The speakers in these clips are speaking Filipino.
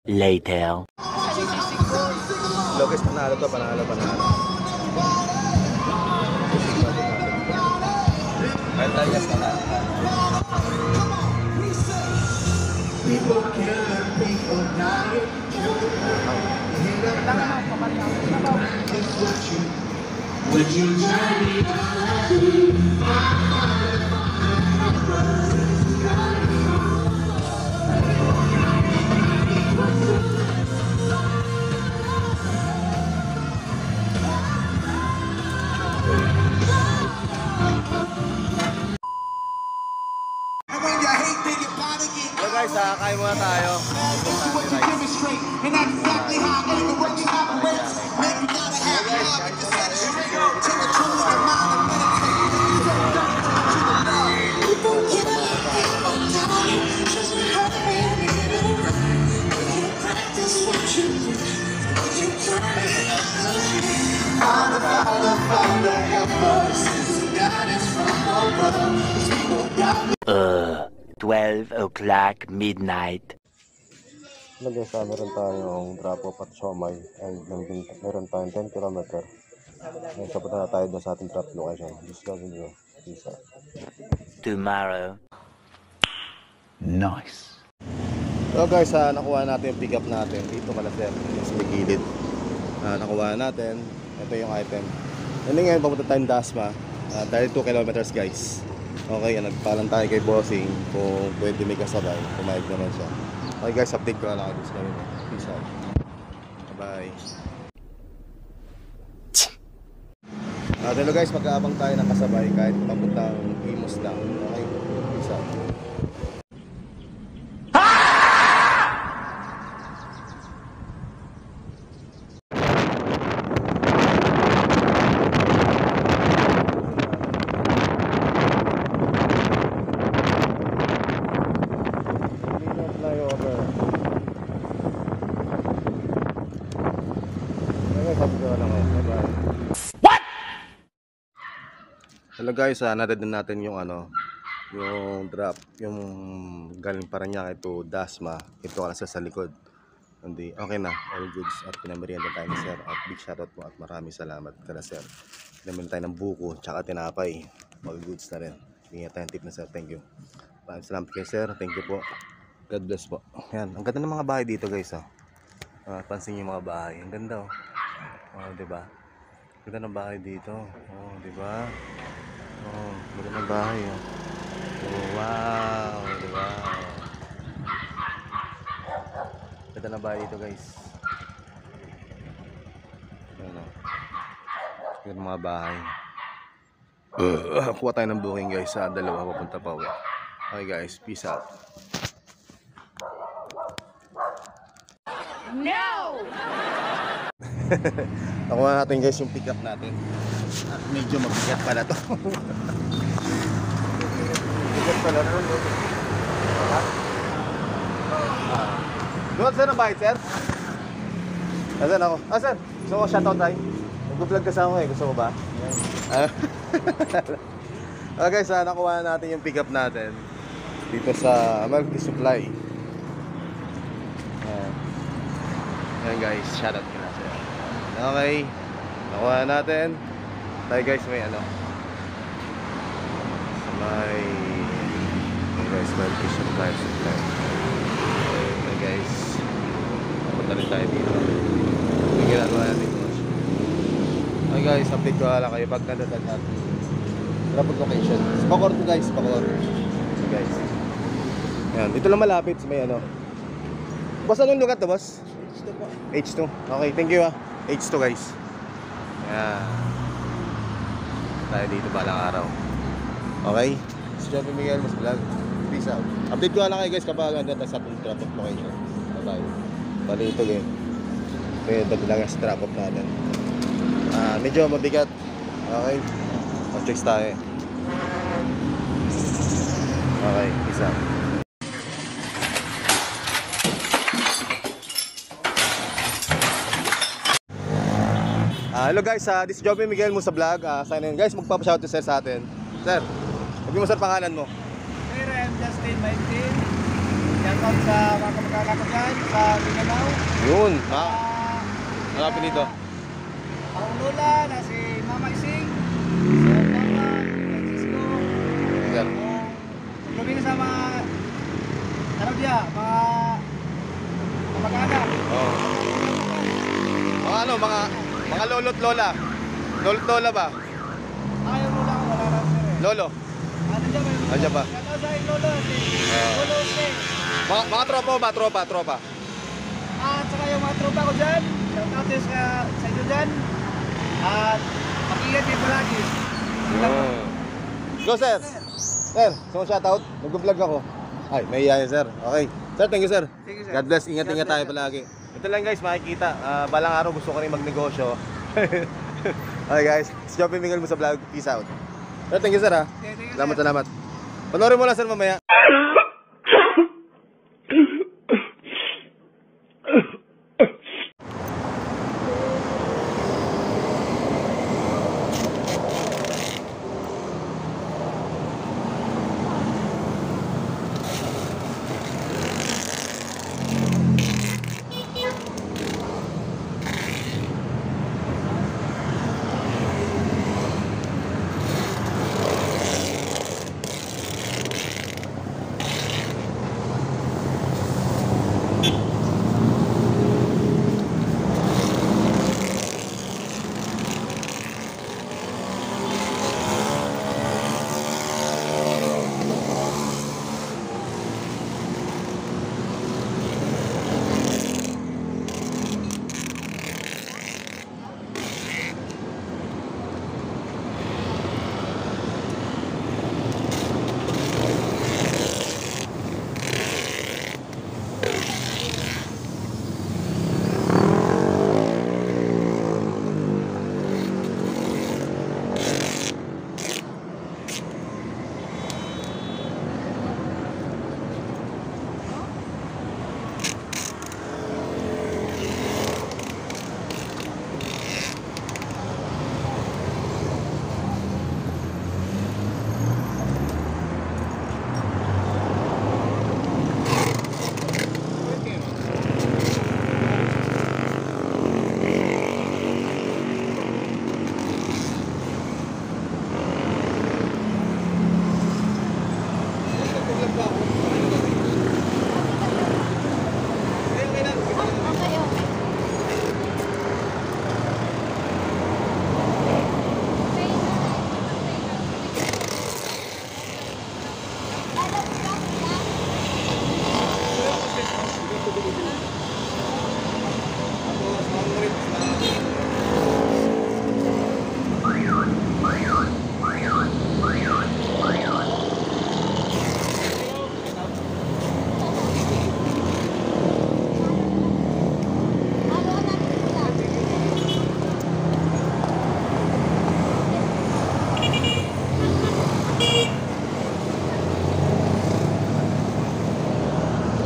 later. Logis, panalo to, panalo. Kahit tayo gas ka na. Would you try me? So guys, kain muna tayo. Uh, 12 o'clock midnight. Guys, meron tayong drop-off at siomay and meron tayong 10 km. Ngayon, sapunta na tayo doon sa ating drop location. Discovery. Peace out. Tomorrow. Nice. So guys, nakuha natin yung pick up natin dito pala sir, sa may gilid. Nakuha natin, ito yung item. And ngayon, papunta tayong Dasma, 32 kilometers guys. Okay, nagpalan tayo kay bossing kung pwede may kasabay, pumayag naman siya. Okay guys, update ko na lang guys kami. Peace out. Bye bye. Hello guys, mag-aabang tayo ng kasabay kahit papuntang Imus lang. Okay, peace out. Hello guys, natin natin yung yung drop, yung galing Parañaque to Dasma. Ito kasi sa likod. Hindi, okay na, all goods at pinamerienda tayo ni sir at big shoutout po at maraming salamat kala sir. Pinamerienda tayo ng buko, tsaka tinapay, all goods na rin. Bigyan tayo ng tip na sir, thank you. Maraming salamat kay sir, thank you po. God bless po. Yan, ang ganda ng mga bahay dito guys. Pansin yung mga bahay, ang ganda diba? Ganda ng bahay dito, diba? Ganda ng bahay wow, diba? Ganda ng bahay dito guys. Ganda ng mga bahay. Kuha tayo ng booking guys sa dalawa papunta pa uwi. Okay guys, peace out. No! Nakuha natin guys yung pick up natin. At medyo mabigat pala to. Bigat pala rin. Doon sir ang bahay sir? Asan ako? Sir, gusto ko shoutout tayo. Mag-vlog kasama ko gusto mo ba? Okay guys, nakuha natin yung pick up natin dito sa Multi Supply. Ayan guys, shoutout ko na sir. Okay, nakuha natin. Tayo guys, may sa may guys, Multi Supply. Okay guys, punta rin tayo dito. Yung ginagawa natin. Okay guys, update ko lang kayo pag nandatan natin rapid location. Bacoor to guys, Bacoor. Okay guys. Ayan, dito lang malapit sa may Boss, anong lugar to boss? H2 po. H2. Okay, thank you H2 guys. Ayan. Tayo dito balang araw. Okay? Si Johnny Miguel mas vlog. Peace out. Update ko lang kayo guys kapag nandatan sa ating drop-off location. Bye bye. Bali ito game. Kaya dagdag sa drop-off natin. Medyo mabigat. Okay? Mag-checks tayo. Okay, peace out. Hello guys, this is Joby Miguel mo sa vlog. Sign in guys, magpapashout to sir sa atin. Sir, sabi mo sir pangalan mo. Hey, I'm Justin 19. Yan shoutout sa mga kamag-anak ko dyan, sa Mindanao. Yun, Ah, hanapin dito. ang lola na si Mama Ising, si Mama Francisco, Sir. gabi na sa mga Arabia, mga kamag-anak. Oh. Mga ano, mga lolo't lola. Lolo't lola ba? Ayaw lola ko, wala na sir eh. Lolo. Ano dyan ba yung Nandiyan ba? shoutout sa aking lolo, si Lolo Jose. Mga tropa ba? Tropa. At saka yung mga tropa ko dyan, shoutout din sa inyo dyan. At mag-ingat kayo palagi. Oh. Go, sir. Sir, so shoutout. Nag-vlog ako. Ay, may iyayan, sir. Okay. Sir, thank you, sir. Thank you, sir. God bless. Ingat tayo palagi. Ito lang, guys, makikita. Balang araw gusto ko rin magnegosyo. Okay, guys. Si Joppy Miguel mo sa vlog. Peace out. Sir, thank you, sir, ha. Thank you, sir. Salamat. Panoorin mo lang, sir, mamaya.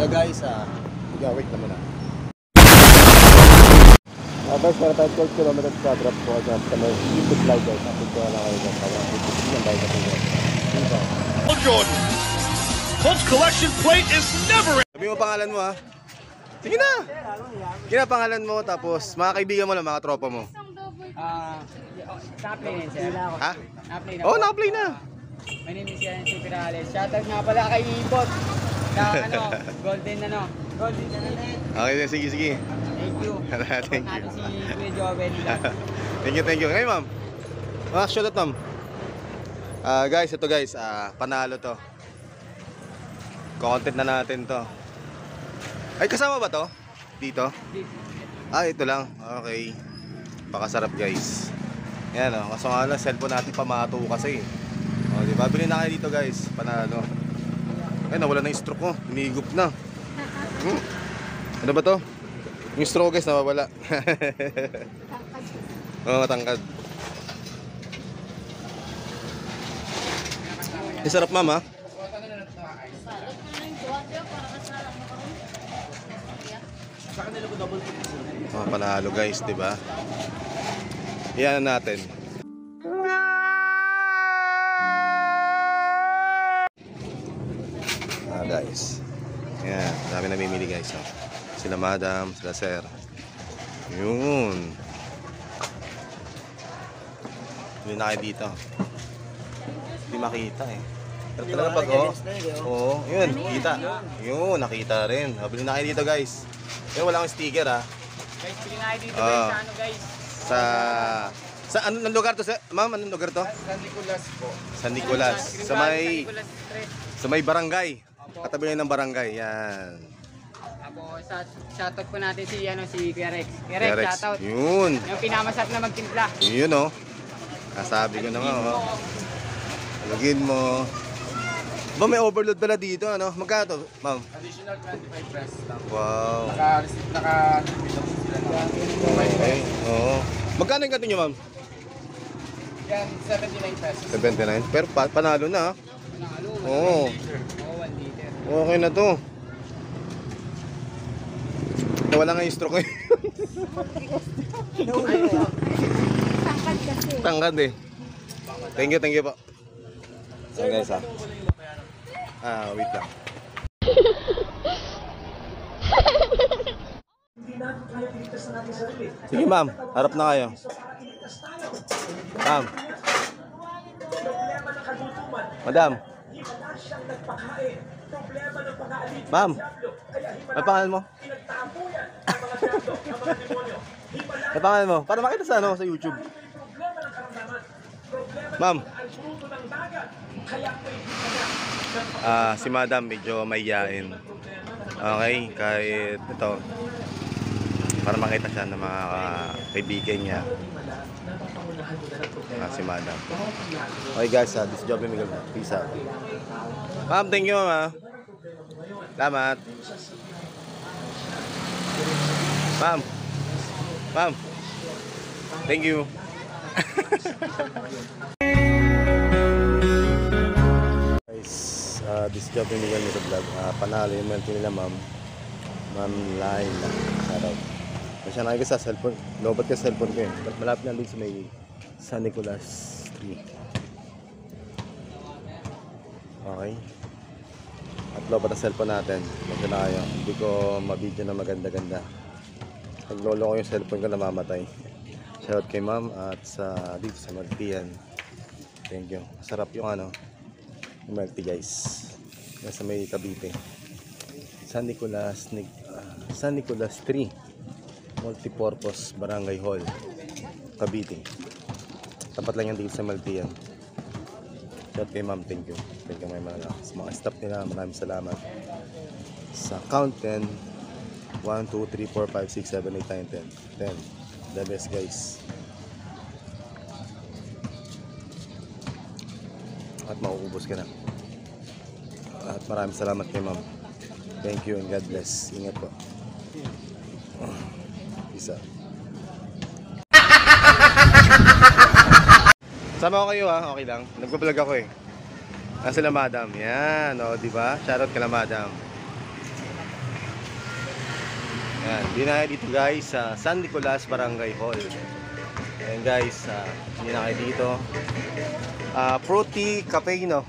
So guys, wait naman na. Guys, meron tayo 12 kilometers sa drop po sa may YouTube live guys. Update ko na lang kayo guys. Parang YouTube yung bahay natin guys. Jordan. Colts collection plate is never. Sabi mo pangalan mo ha. Sige na! Sige na pangalan mo tapos mga kaibigan mo lang, mga tropa mo. Naka-play na yun, sir. Ha? Naka-play na. Oh, naka-play na! My name is Yancy Perales. Shoutout nga pala kay Ibot. Na golden golden na rin. Okay, sige. Thank you. Thank you. Natin si Kuya Joven. Thank you. Ngayon ma'am. Shoutout ma'am. Guys, ito guys, panalo to. Content na natin to. Ay, kasama ba to? Dito? Ito lang. Okay. Pakasarap guys. Yan o. Kaso nga lang, cellphone natin pamato kasi. O, diba? Bilhin na kayo dito guys. Panalo. Ay, nawala na yung stroke ko. Hinihigop na. Ano ba to? Yung stroke guys, nawawala. Matangkad. Sarap ma'am ha? Panalo guys, di ba? Iyan natin. Guys. Yan. Dami namimili guys. Oh. Sila madam, sila sir. Yun. Hindi na kayo dito. Hindi makita eh. Pero talaga pag oo, yun, kita. Yun, nakita rin. Bili na kayo dito guys. Pero wala akong sticker ha. Guys, bili na kayo dito guys, sa ano guys? Sa anong lugar to? Ma'am, anong lugar to? San Nicolas po. San Nicolas. Sa may barangay. Katabi ng barangay. Yan. Tapos, shoutout po natin si Kuya Rex. Kuya Rex, shoutout. Yun. Yung pinamasarap na magtimpla. Yun oh. Kasabi ko na nga oh. Lagin mo. Ba may overload pala dito ano? Magkano to, ma'am? Additional 25 pesos lang. Wow. Naka-receipt sila lang. Okay. Oo. Magkano yung kanto nyo, ma'am? Yan, 79 pesos. 79. Pero panalo na ha. Panalo. Oo. 1 liter. Okay na to. Wala nga yung stroke ngayon. Tangkad kasi. Tangkad eh. Thank you po. So guys wait lang. Sige ma'am, harap na kayo. Ma'am. Madam. Ma'am. Ano pangalan mo? Ano pangalan mo? Para makita sa sa YouTube. Ma'am. Si Madam medyo mahiyain. Okay, kahit ito para makita siya ng mga kaibigan niya. Si Madam. Okay guys, this job Miguel. Peace out. Ma'am, thank you ma'am. Salamat. Ma'am. Ma'am. Thank you. This job yung Miguel nito vlog. Panalo yung melty nila ma'am. Ma'am Laila. Shoutout. Masya nakikita sa cellphone. Lobat ka sa cellphone ko eh. Malapit na dito sa may San Nicolas 3. Okay. At lobat ang cellphone natin. Masya na kayo. Hindi ko mabidyo na maganda-ganda. Pag lolo ko yung cellphone ko namamatay. Shoutout kay ma'am at sa dito sa Maltian. Thank you. Masarap yung yung melty guys. Nasa may Cavite. San Nicolas 3 Multipurpose Barangay Hall, Cavite. Tapat lang yan dito sa Maltian. Shout kay ma'am, thank you. Thank you sa mga staff nila, maraming salamat. Sa count 10 1, 2, 3, 4, 5, 6, 7, 8, 9, 10 the best guys. At mauubos ka na. At maraming salamat kay ma'am. Thank you and God bless. Ingat po. Peace out. Sama ko kayo ha, okay lang. Nagpa-vlog ako eh. Nasa la madam. Yan, di ba? Shoutout ka la madam. Yan, dinaya dito guys sa San Nicolas Barangay Hall. Yan guys, hindi na kayo dito. Fruity Cafe, no?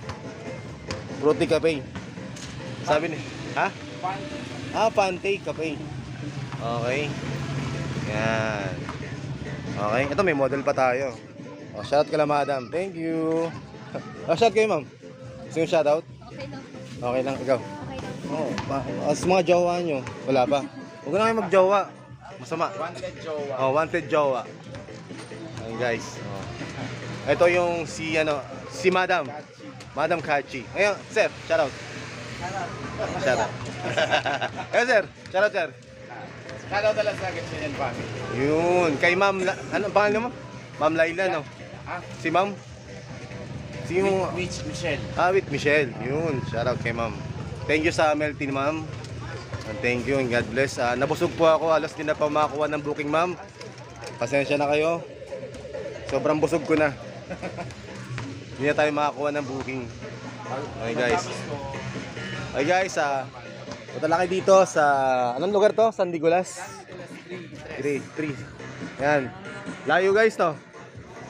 Fruity Cafe. Sabi ni, ha? Pante Cafe. Okay. Yan. Okay, ito may model pa tayo. Shout ka lang madam. Thank you. Shout kayo ma'am. Gusto yung shoutout? Okay lang. Okay lang, ikaw. Okay lang. As mga jowa nyo, wala pa. Huwag na kayo mag-jowa. Masama. Wanted jowa. Wanted jowa. Ayan guys. Ito yung si Madam. Madam Kachi. Ayun, sir, shoutout. Shoutout. Ayun sir, shoutout sir. Shoutout talaga sa Gatchinian family. Yun, kay ma'am, anong pangalan mo? Ma'am Laila, no? Si ma'am? Si yung... With Michelle. With Michelle. Yun, shoutout kay ma'am. Thank you sa melty ma'am. Thank you and God bless. Nabusog po ako, alas din na pa makakuha ng booking ma'am. Pasensya na kayo. Sobrang busog ko na. Hindi na tayo makakuha ng booking. Okay guys. Okay guys, punta lang kayo dito sa... Anong lugar to? San Nicolas? 3. Yan. Layo guys to.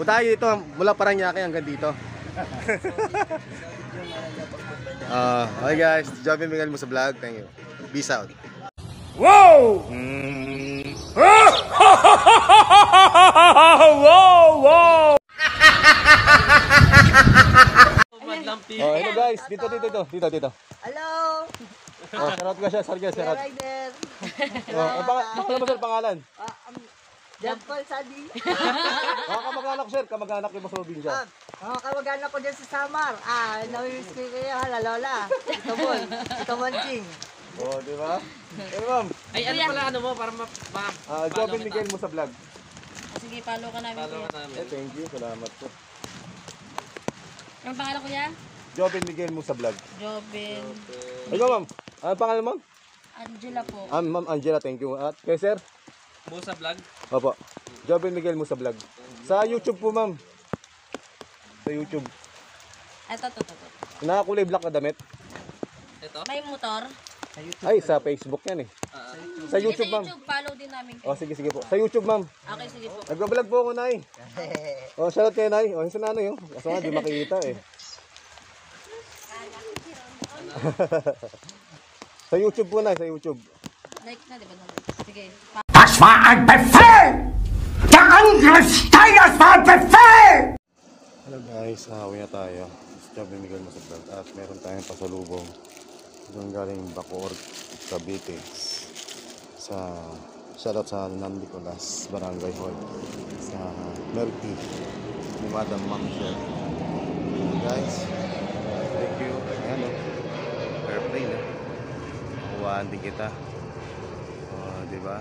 Punta kayo dito mula Paranaque hanggang dito. Okay guys, Joby Miguel mo sa vlog. Thank you. Peace out. Whoa! Whoa! Whoa! Oh, hello guys. Dito. Hello! Oh, shoutout ka siya. Sarge, shoutout. Rider! Oh, baka naman sir pangalan. John Paul Sadi. Kamag-anak sir, kamag-anak yung Boss Robin siya. Kamag-anak ko dyan sa Samar. Namimiss ko kayo, Lola. Ito Monching. Oh, di ba? Eh ma'am, Ay, ano pala ano mo para Jobin Miguel mo sa vlog. Sige, follow ka namin. Eh, thank you. Salamat po. Ang pangalan ko yan? Jobin Miguel mo sa vlog. Jobin. Ikaw ma'am, ano pangalan ma'am? Angela po. Ma'am Angela, thank you. At kay sir? Musa vlog? Opo. Jobin Miguel mo sa vlog. Sa YouTube po ma'am. Sa YouTube. Ito. Nakakulay black na damit. May motor. Ay, sa Facebook yan eh. Sa YouTube Sa ma'am. YouTube, follow din namin. Oh, sige po. Sa YouTube ma'am. Okay, sige po. Nagbablog po ako, Nay. Oh, shoutout kayo, Nay. Oh, yung sa nanay, oh. Kaso nga, di makikita eh. Sa YouTube po, Nay. Sa YouTube. Like na, di ba? Sige. Das war ein Befehl! Der Angriffsstein, das war ein Befehl! Hello guys, uwi na tayo. Jobin Miguel mo sa vlog. At meron tayong pasalubong. Doon galing Bacoor, Cavite. Shoutout sa Nan Nicolas, Barangay Hall. Sa Melty, ni Madam Ma'am Michelle. Guys, thank you. Ayan o, airplane eh. Nakuhaan din kita. Diba?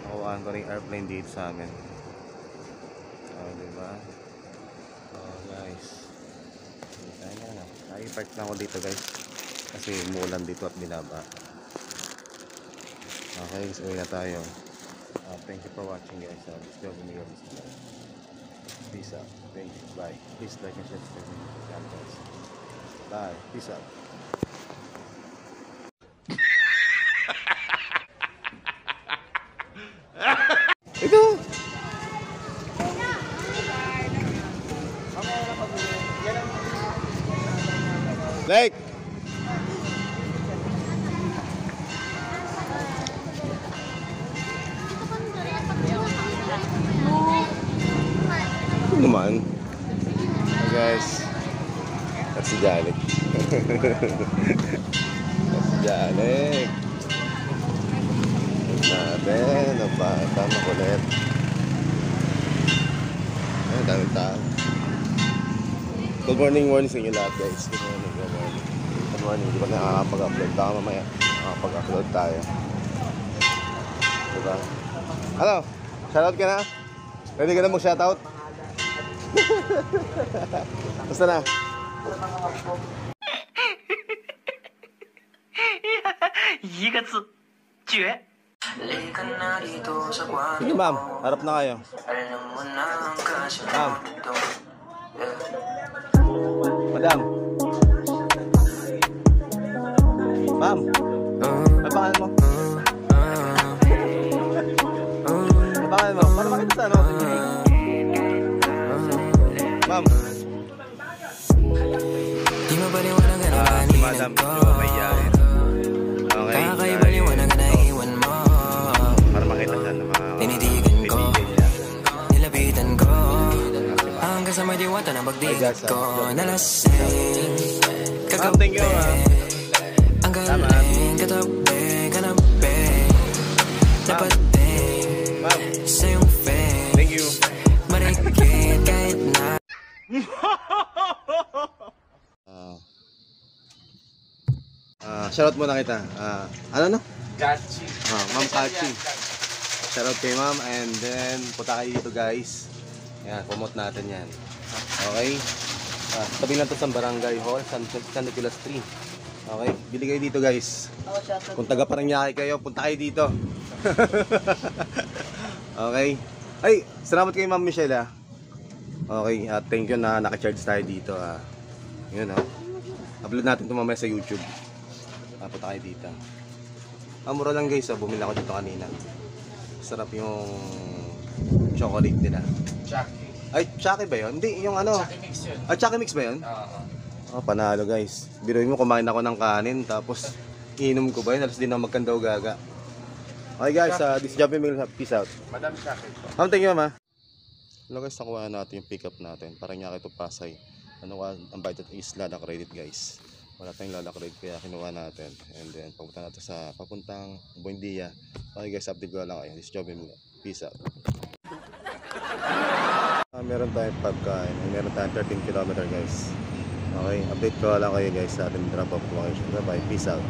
Nakuhaan ko rin airplane dito sa amin. Diba? Guys. Nai-park na ako dito guys. Kasi umuulan dito at binaba. Okay, so uwi na tayo. Thank you for watching guys. Let's go to Peace out. Thank you. Bye. Please like and share this video. Bye. Peace out. Ito. Like. Ito naman. Hey guys. That's si Janek. That's si Janek. Natin. Tama kulit. Ay, daming tao. Good morning sa inyo lahat guys. Good morning. Di ba nakakapag-upload? Baka mamaya nakakapag-upload tayo. Diba? Ano? Shoutout ka na? Ready ka na mag-shoutout? Basta na? Sige ma'am, harap na kayo. Ma'am. Madam. Ma'am. May pangalan mo? May pangalan mo? Para makita sa ano? Ma'am. Si Madam, medyo mayayain. Okay. Para makita sa ano mga tinitigan ko. Nilapitan ko. Hanggang sa may diwata na magdigit ko. Nalasing. Kagabi. Ang galing. Katabi. Napating. Sa iyong fame. Thank you. Marikit kahit na. Shoutout muna kita. Ano no? Gachi. Ma'am Kachi. Shoutout kay ma'am and then punta kayo dito guys. Yan, promote natin yan. Okay? Tabi lang to sa Barangay Hall, San Nicolas 3. Okay? Bili kayo dito guys. Kung taga Parañaque kayo, punta kayo dito. Okay? Ay, salamat kay Ma'am Michelle. Okay, thank you na naka-charge tayo dito. Yun upload natin ito mamaya sa YouTube. Punta kayo dito. Mura lang guys, bumili ako dito kanina. Sarap yung chocolate nila. Chucky. Ay, Chucky ba yun? Hindi, yung ano. Chucky mix yun. Chucky mix ba yun? Panalo guys. Biruin mo, kumain ako ng kanin, tapos Inom ko ba yun? Alas din na magkandaw gaga. Okay guys, this is Joby Miguel. Peace out. Madam Shaki. Thank you, mama. Hello guys, nakuha natin yung pick up natin. Parang nga ito Pasay. Ano ka, ang budget is Lada credit guys. Wala tayong Lada credit kaya kinuha natin. And then papunta natin sa papuntang Buendia. Okay guys, update ko lang kayo. This is Joby Miguel. Peace out. Meron tayong pagkain. Meron tayong 13 km guys. Okay, update ko lang kayo guys sa ating drop off location. Bye bye, peace out.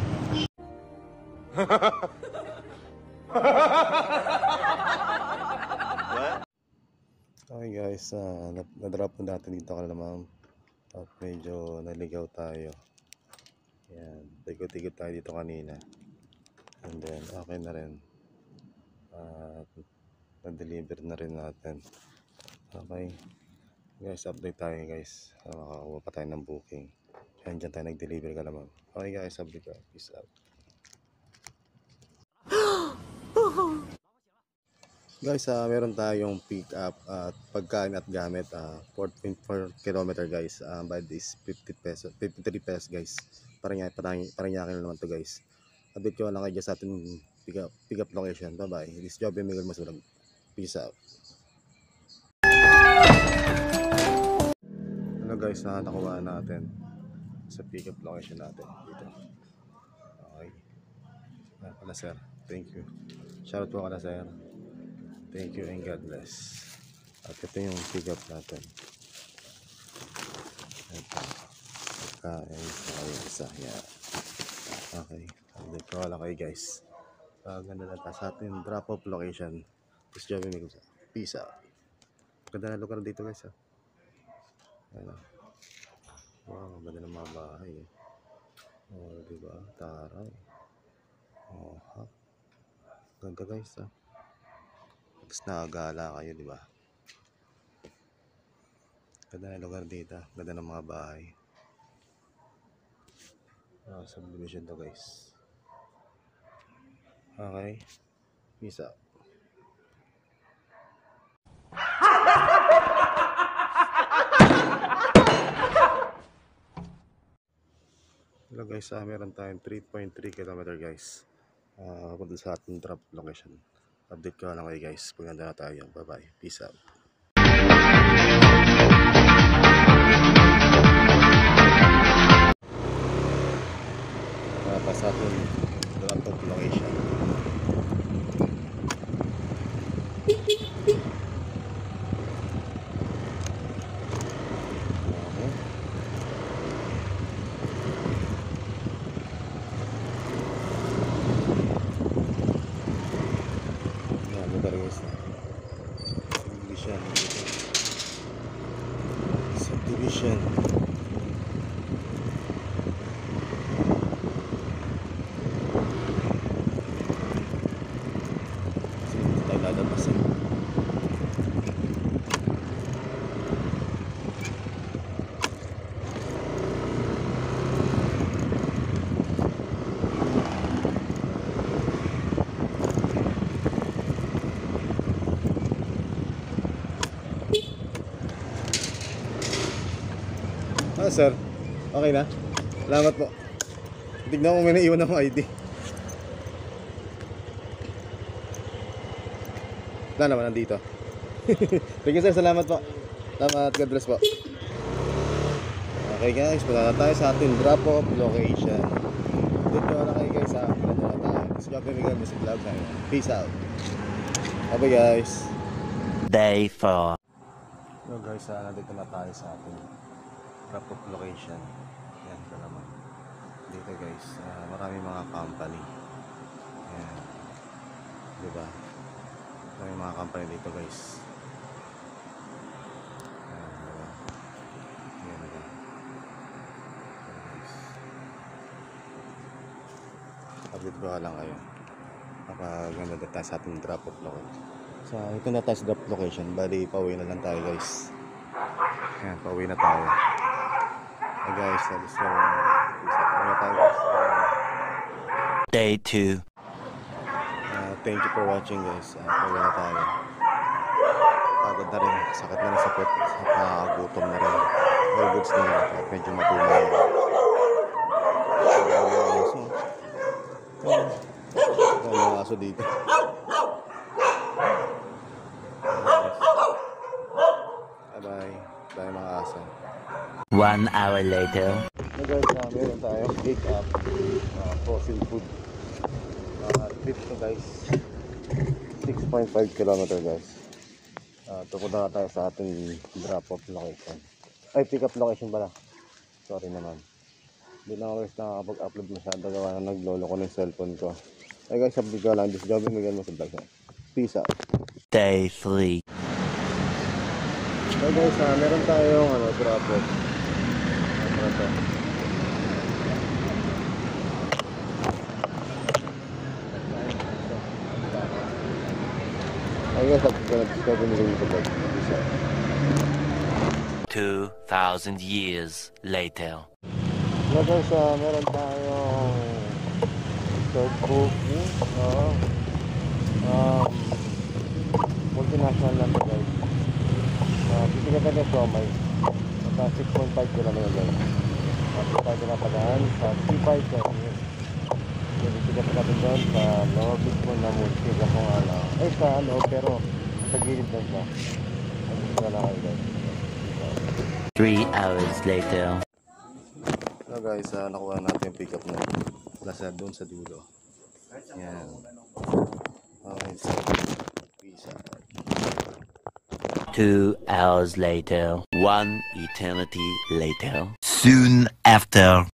Okay guys, na-drop po natin dito kalamang at medyo naligaw tayo. Yan, tigot-tigot tayo dito kanina. And then okay na rin. Na-deliver na rin natin. Okay guys, update tayo guys. Makakuha pa tayo ng booking. Yan, dyan tayo nag-deliver kalamang. Okay guys, update tayo. Peace out. Guys, meron tayong pick up at pagkain at gamit 4.4 km guys. By this 50 pesos, 53 pesos guys. Parang yakin naman to guys. Update ko lang kayo sa ating pick up location. Bye bye. This is Joby Miguel Masulag. Peace out. Hello guys, nakuha natin sa pick up location natin dito. Okay. Pala sir. Thank you. Shoutout po kala sir. Thank you and God bless. At ito yung pick up natin. Ito. Pagkain sa isa. Yeah. Okay. Update ko lang kayo guys. Ganda na tayo sa ating drop off location. This is Joby Miguel. Peace out. Ganda na lugar dito guys. Ayan. Wow, ganda ng mga bahay. Oh, diba? Taray. Oh, ha. Ganda guys. Tapos nakagala kayo, diba? Ganda na lugar dito. Ganda ng mga bahay. Subdivision to guys. Okay. Peace out. Hello guys, meron tayong 3.3 km guys. Punta sa ating drop location. Update ko lang kayo guys. Paganda na tayo. Bye bye. Peace out. Para sa ating drop off location. Subdivision. Tayo lalabas eh. Sir, okay na? Salamat po. Tignan mo, may naiwan akong ID. Wala naman, nandito. Thank you sir, salamat po. Salamat, God bless po. Okay guys, punta na tayo sa ating drop off location. Dito na kayo guys ha. Punta na tayo. This is Joby Miguel Music Vlog. Peace out. Bye guys. Day 4. Hello guys, nandito na tayo sa ating drop off location. Yan, ito naman. Dito guys, marami mga company. Yan. Diba? Marami mga company dito guys. Yan, diba? Yan, diba? Update ko lang kayo. Napaganda na tayo sa ating drop off location. So, ito na tayo sa drop location. Bali, pauwi na lang tayo guys. Yan, pauwi na tayo. Hey guys, so Day 2. thank you for watching guys. Pauwi na tayo. Pagod na rin, sakit na rin sa puwet, nakagutom na rin. All goods na rin, medyo matulog. So, Ito mga aso dito. Bye-bye. Bye mga aso. 1 hour later. So guys, meron tayong pick up frozen food. Trip to guys. 6.5 kilometer guys. Tukod na tayo sa ating drop-off location. Ay, pick-up location pala. Sorry naman. Hindi na always nakakapag-upload masyado gawa na naglolo ko ng cellphone ko. Ay guys, update ko lang. This job yung mo sa vlog. Peace out. Day 3. So guys, meron tayong drop-off. Ano to? Ay guys, update ko lang sa vlog. Peace out. 2,000 years later. So guys, meron tayong third booking. Multinational lang to guys. Bibigyan tayo so may 6.5 kilometer guys. Tapos tayo napadaan sa C5 guys. Bibigyan natin doon sa loob mismo na multi kung ano. Ay sa pero sa gilid lang siya. Ang na lang kayo guys. 3 hours later. So guys, nakuha natin yung pick up na nasa doon sa dulo. Yan. Okay, so peace out. 2 hours later. 1 eternity later. Soon after.